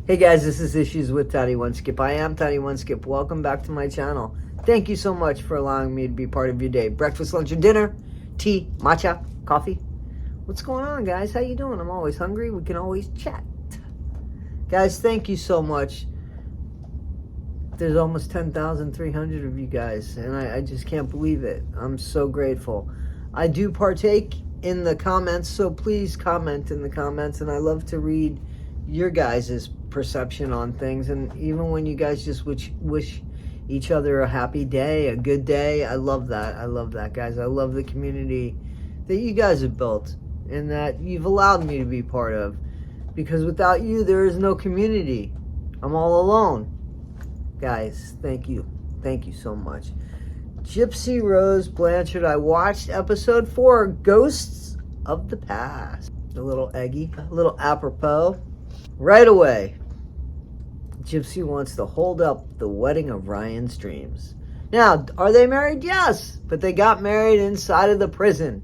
Hey guys, this is Issues with Toddy One Skip. I am Toddy One Skip. Welcome back to my channel. Thank you so much for allowing me to be part of your day. Breakfast, lunch, or dinner, tea, matcha, coffee. What's going on, guys? How you doing? I'm always hungry. We can always chat. Guys, thank you so much. There's almost 10,300 of you guys, and I just can't believe it. I'm so grateful. I do partake in the comments, so please comment in the comments, and I love to read your guys' perception on things, and even when you guys just wish each other a happy day, a good day, I love that. I love that, guys. I love the community that you guys have built and that you've allowed me to be part of, because without you, there is no community. I'm all alone. Guys, thank you. Thank you so much. Gypsyrose Blanchard, I watched episode 4, Ghosts of the Past. A little eggy, a little apropos. Right away, Gypsy wants to hold up the wedding of Ryan's dreams. Now, are they married? Yes, but they got married inside of the prison.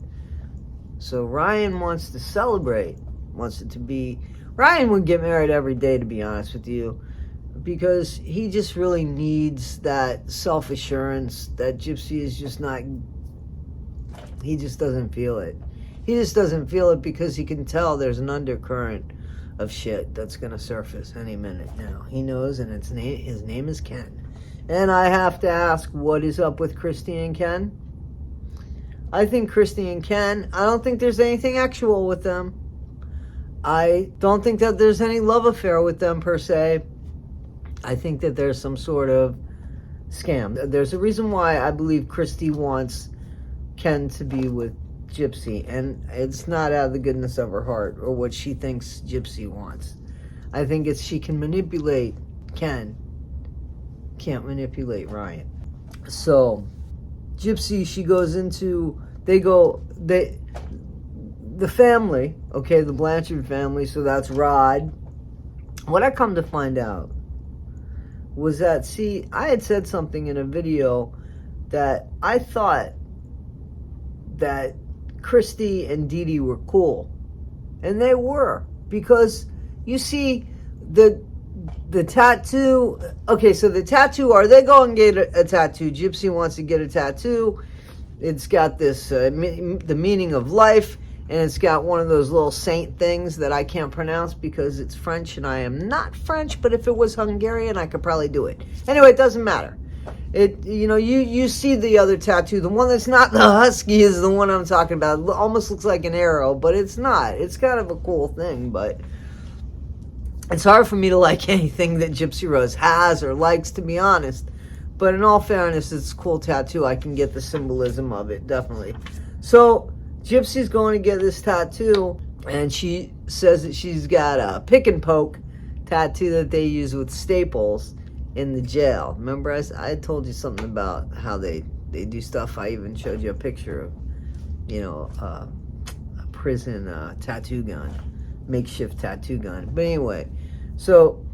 So Ryan wants to celebrate, wants it to be... Ryan would get married every day, to be honest with you, because he just really needs that self-assurance that Gypsy is just not... He just doesn't feel it. He just doesn't feel it because he can tell there's an undercurrent of shit that's gonna surface any minute now. He knows, and his name is Ken. And I have to ask, what is up with Kristy and Ken? I think Kristy and Ken, I don't think there's anything actual with them. I don't think that there's any love affair with them per se. I think that there's some sort of scam. There's a reason why I believe Kristy wants Ken to be with Gypsy, and it's not out of the goodness of her heart or what she thinks Gypsy wants. I think it's she can manipulate Ken, can't manipulate Ryan. So Gypsy, she goes into, the family, okay, the Blanchard family, so that's Rod. What I come to find out was that, see, I had said something in a video that I thought that Kristy and Didi were cool, and they were, because you see the tattoo. Okay, so the tattoo, are they going to get a tattoo? Gypsy wants to get a tattoo. It's got this the meaning of life, and it's got one of those little saint things that I can't pronounce because it's French and I am not French, but if it was Hungarian I could probably do it. Anyway, it doesn't matter. It, you know, you see the other tattoo. The one that's not the husky is the one I'm talking about. It almost looks like an arrow, but it's not. It's kind of a cool thing, but it's hard for me to like anything that Gypsyrose has or likes, to be honest. But in all fairness, it's a cool tattoo. I can get the symbolism of it, definitely. So Gypsy's going to get this tattoo, and she says that she's got a pick and poke tattoo that they use with staples in the jail. Remember, I told you something about how they do stuff. I even showed you a picture of, you know, a prison tattoo gun, makeshift tattoo gun. But anyway, so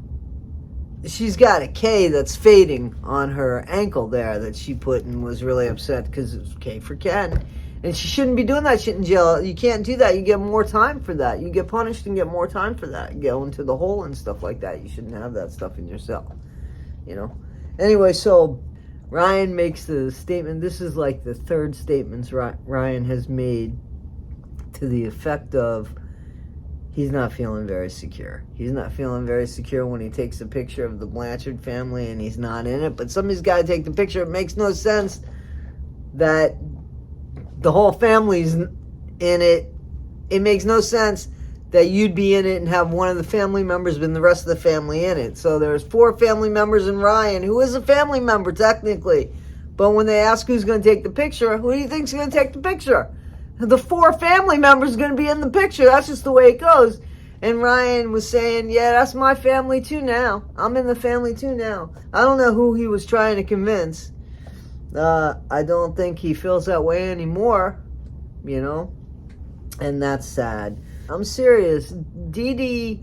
she's got a K that's fading on her ankle there that she put and was really upset because it was K for Ken. And she shouldn't be doing that shit in jail. You can't do that. You get more time for that. You get punished and get more time for that. You go into the hole and stuff like that. You shouldn't have that stuff in your cell. You know? Anyway, so Ryan makes the statement. This is like the third statement Ryan has made to the effect of he's not feeling very secure. He's not feeling very secure when he takes a picture of the Blanchard family and he's not in it. But somebody's got to take the picture. It makes no sense that the whole family's in it. It makes no sense that you'd be in it and have one of the family members and the rest of the family in it. So there's 4 family members in Ryan, who is a family member technically. But when they ask who's going to take the picture, who do you think's going to take the picture? The 4 family members are going to be in the picture. That's just the way it goes. And Ryan was saying, yeah, that's my family too now. I'm in the family too now. I don't know who he was trying to convince. I don't think he feels that way anymore, you know, and that's sad. I'm serious. Didi,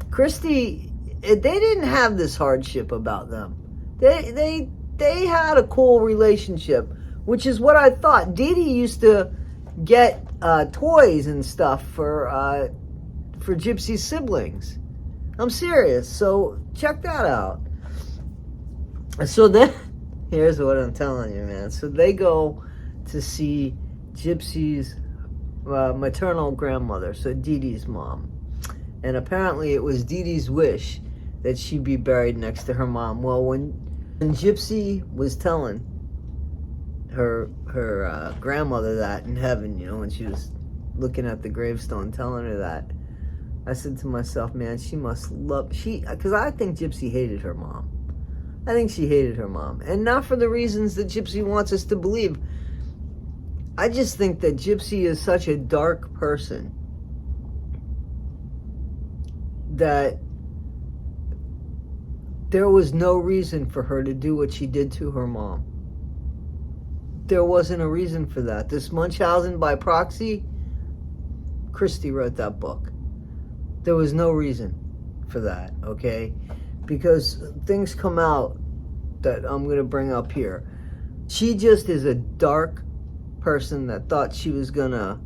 Kristy, they didn't have this hardship about them. They had a cool relationship, which is what I thought. Didi used to get toys and stuff for Gypsy's siblings. I'm serious. So check that out. So then, here's what I'm telling you, man. So they go to see Gypsy's maternal grandmother, so Dee Dee's mom. And apparently it was Dee Dee's wish that she be buried next to her mom. Well, when Gypsy was telling her grandmother that in heaven, you know, when she was looking at the gravestone, telling her that, I said to myself, man, she must love, because I think Gypsy hated her mom. I think she hated her mom. And not for the reasons that Gypsy wants us to believe. I just think that Gypsy is such a dark person that there was no reason for her to do what she did to her mom. There wasn't a reason for that. This Munchausen by proxy, Kristy wrote that book. There was no reason for that, okay? Because things come out that I'm going to bring up here. She just is a dark person that thought she was going to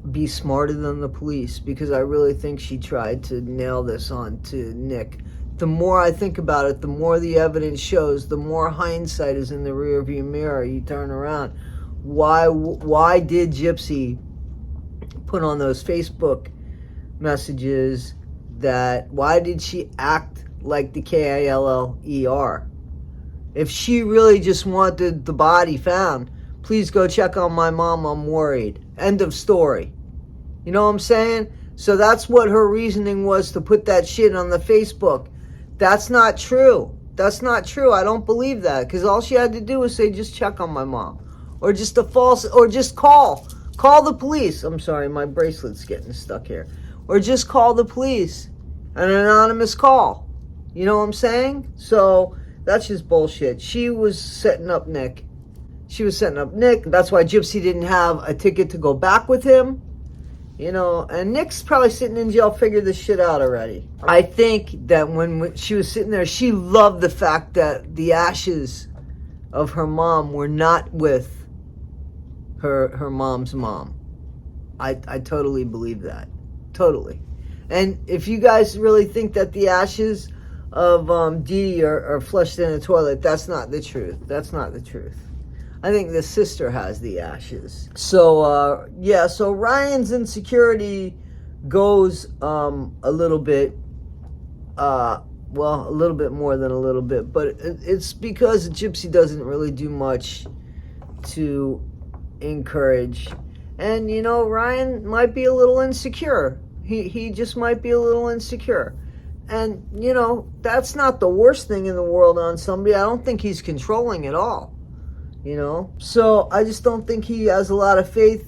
be smarter than the police, because I really think she tried to nail this on to Nick. The more I think about it, the more the evidence shows, the more hindsight is in the rearview mirror. You turn around. Why did Gypsy put on those Facebook messages why did she act like the KILLER? If she really just wanted the body found, please go check on my mom, I'm worried. End of story. You know what I'm saying? So that's what her reasoning was, to put that shit on the Facebook. That's not true. That's not true. I don't believe that, because all she had to do was say, just check on my mom. Or just just call the police. I'm sorry, my bracelet's getting stuck here. Or just call the police. An anonymous call. You know what I'm saying? So that's just bullshit. She was setting up Nick. That's why Gypsy didn't have a ticket to go back with him. You know, and Nick's probably sitting in jail, figured this shit out already. I think that when she was sitting there, she loved the fact that the ashes of her mom were not with her mom's mom. I totally believe that. Totally. And if you guys really think that the ashes of Dee Dee are flushed in a toilet, that's not the truth. That's not the truth. I think the sister has the ashes. So, yeah, so Ryan's insecurity goes a little bit, well, a little bit more than a little bit, but it's because Gypsy doesn't really do much to encourage. And, you know, Ryan might be a little insecure. He just might be a little insecure. And, you know, that's not the worst thing in the world on somebody. I don't think he's controlling at all. You know, so I just don't think he has a lot of faith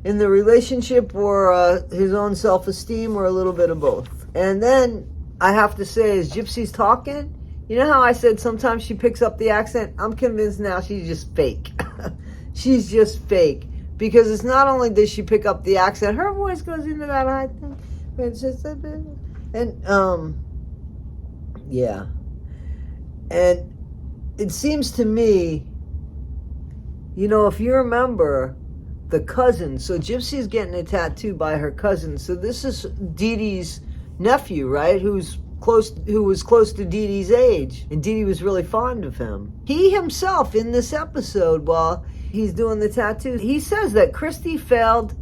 in the relationship or his own self-esteem, or a little bit of both. And then I have to say, as Gypsy's talking, you know how I said sometimes she picks up the accent? I'm convinced now she's just fake. She's just fake. Because it's not only does she pick up the accent, her voice goes into that high thing. It's just a bit. And, yeah. And it seems to me, you know, if you remember the cousin, so Gypsy's getting a tattoo by her cousin. So this is Dee Dee's nephew, right? Who was close to Dee Dee's age. And Dee Dee was really fond of him. He himself, in this episode, while he's doing the tattoo, he says that Kristy failed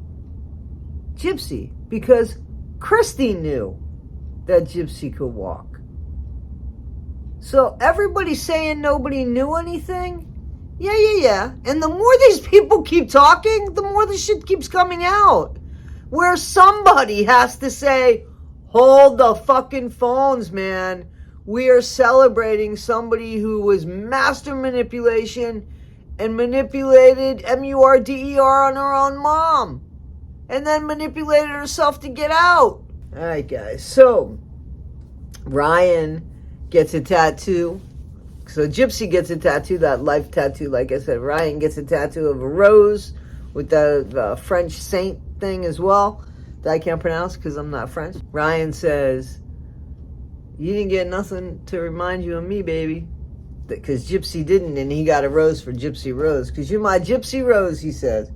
Gypsy because Kristy knew that Gypsy could walk. So everybody's saying nobody knew anything? Yeah. And the more these people keep talking, the more the shit keeps coming out. Where somebody has to say, hold the fucking phones, man. We are celebrating somebody who was master manipulation and manipulated MURDER on her own mom. And then manipulated herself to get out. Alright, guys. So, Ryan gets a tattoo. So Gypsy gets a tattoo, that life tattoo, like I said. Ryan gets a tattoo of a rose with the French saint thing as well, that I can't pronounce because I'm not French. Ryan says, you didn't get nothing to remind you of me, baby. Because Gypsy didn't, and he got a rose for Gypsyrose. Because you're my Gypsyrose, he says.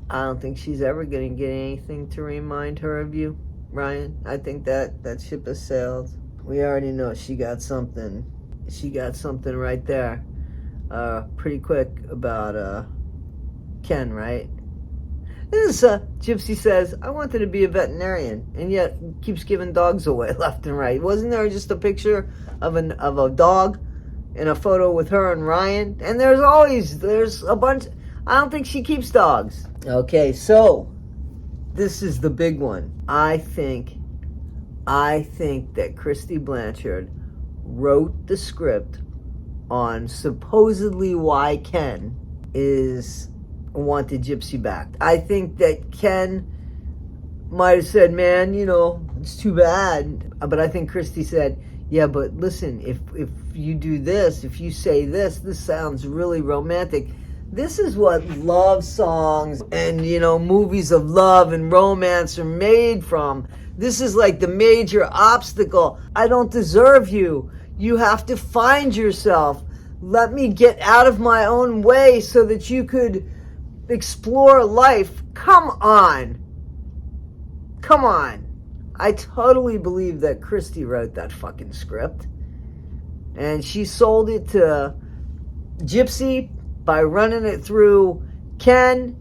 I don't think she's ever going to get anything to remind her of you. Ryan. I think that ship has sailed. We already know she got something. She got something right there. Pretty quick about Ken, right? This is Gypsy says, I wanted to be a veterinarian, and yet keeps giving dogs away left and right. Wasn't there just a picture of a dog in a photo with her and Ryan? And there's a bunch. I don't think she keeps dogs. Okay, so this is the big one. I think that Kristy Blanchard wrote the script on supposedly why Ken wanted Gypsy back. I think that Ken might have said, man, it's too bad. But I think Kristy said, yeah, but listen, if you do this, if you say this sounds really romantic. This is what love songs and, movies of love and romance are made from. This is like the major obstacle. I don't deserve you. You have to find yourself. Let me get out of my own way so that you could explore life. Come on. I totally believe that Kristy wrote that fucking script. And she sold it to Gypsy by running it through Ken.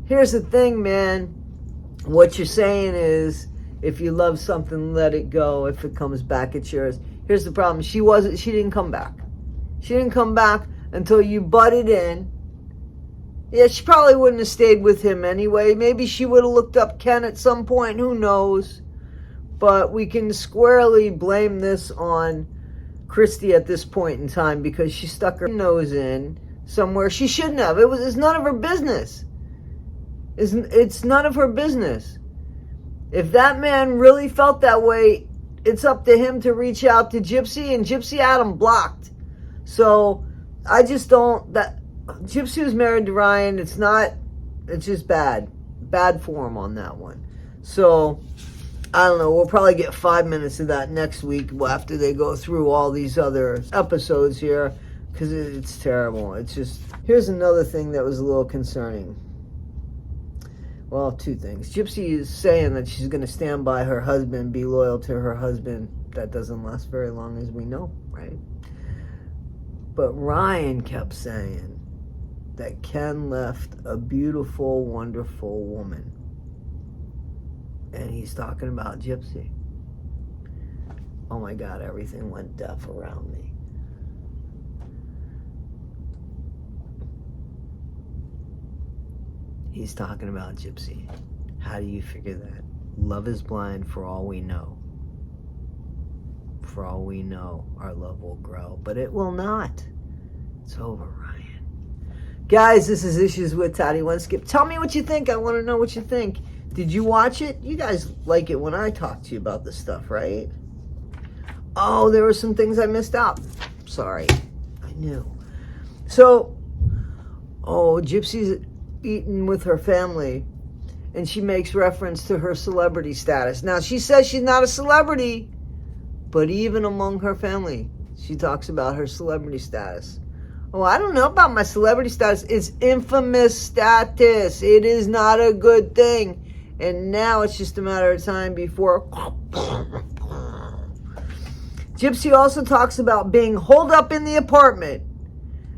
Here's the thing, man. What you're saying is, if you love something, let it go. If it comes back, it's yours. Here's the problem. She didn't come back. She didn't come back until you butted in. Yeah, she probably wouldn't have stayed with him anyway. Maybe she would have looked up Ken at some point. Who knows? But we can squarely blame this on Kristy at this point in time because she stuck her nose in somewhere she shouldn't have. It's none of her business. It's none of her business. If that man really felt that way, it's up to him to reach out to Gypsy, and Gypsy had him blocked. So I just don't. That Gypsy was married to Ryan. It's just bad form on that one. So I don't know. We'll probably get 5 minutes of that next week after they go through all these other episodes here, because it's terrible. It's just, here's another thing that was a little concerning. Well, two things. Gypsy is saying that she's going to stand by her husband, be loyal to her husband. That doesn't last very long, as we know, right? But Ryan kept saying that Ken left a beautiful, wonderful woman. And he's talking about Gypsy. Oh my God, everything went deaf around me. He's talking about Gypsy. How do you figure that? Love is blind for all we know. For all we know, our love will grow. But it will not. It's over, Ryan. Guys, this is Issues with Toddy One Skip. Tell me what you think. I want to know what you think. Did you watch it? You guys like it when I talk to you about this stuff, right? Oh, there were some things I missed out. Sorry. I knew. So, Gypsy's eating with her family, and she makes reference to her celebrity status. Now, she says she's not a celebrity, but even among her family, she talks about her celebrity status. Oh, I don't know about my celebrity status. It's infamous status. It is not a good thing. And now it's just a matter of time before. Gypsy also talks about being holed up in the apartment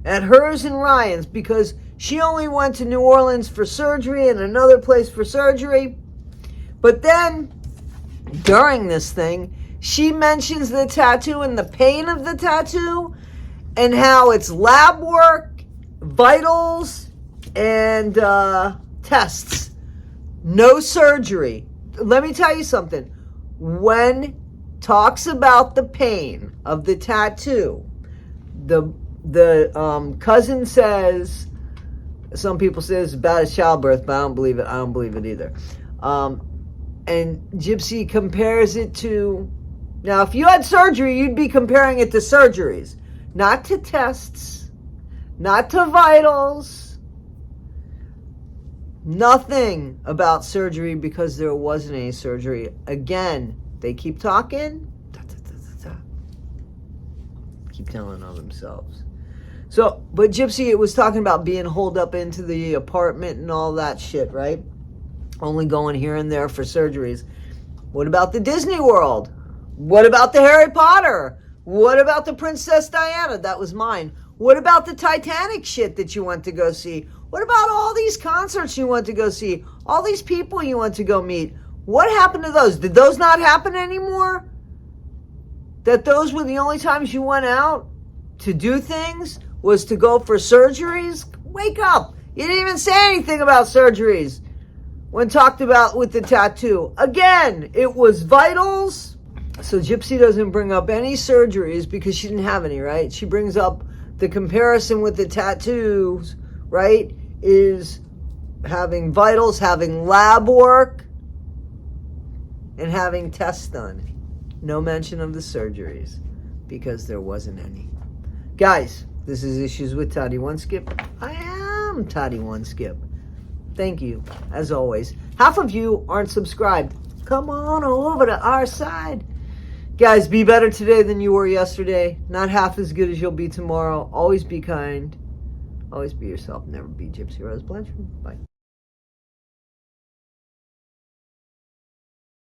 at hers and Ryan's because she only went to New Orleans for surgery and another place for surgery. But then, during this thing, she mentions the tattoo and the pain of the tattoo and how it's lab work, vitals, and tests. No surgery. Let me tell you something. When talks about the pain of the tattoo, the cousin says, some people say it's as bad as childbirth, but I don't believe it. I don't believe it either. And Gypsy compares it to, now if you had surgery, you'd be comparing it to surgeries, not to tests, not to vitals. Nothing about surgery because there wasn't any surgery. Again, they keep talking. Keep telling on themselves. So, but Gypsy, it was talking about being holed up into the apartment and all that shit, right? Only going here and there for surgeries. What about the Disney World? What about the Harry Potter? What about the Princess Diana? That was mine. What about the Titanic shit that you went to go see? What about all these concerts you went to go see? All these people you went to go meet? What happened to those? Did those not happen anymore? That those were the only times you went out to do things? Was to go for surgeries? Wake up! You didn't even say anything about surgeries when talked about with the tattoo. Again, it was vitals. So Gypsy doesn't bring up any surgeries because she didn't have any, right? She brings up the comparison with the tattoos, right? Is having vitals, having lab work, and having tests done. No mention of the surgeries because there wasn't any. Guys, this is Issues with Toddy One Skip. I am Toddy One Skip. Thank you, as always. Half of you aren't subscribed. Come on over to our side. Guys, be better today than you were yesterday. Not half as good as you'll be tomorrow. Always be kind. Always be yourself. Never be Gypsy Rose Blanchard. Bye.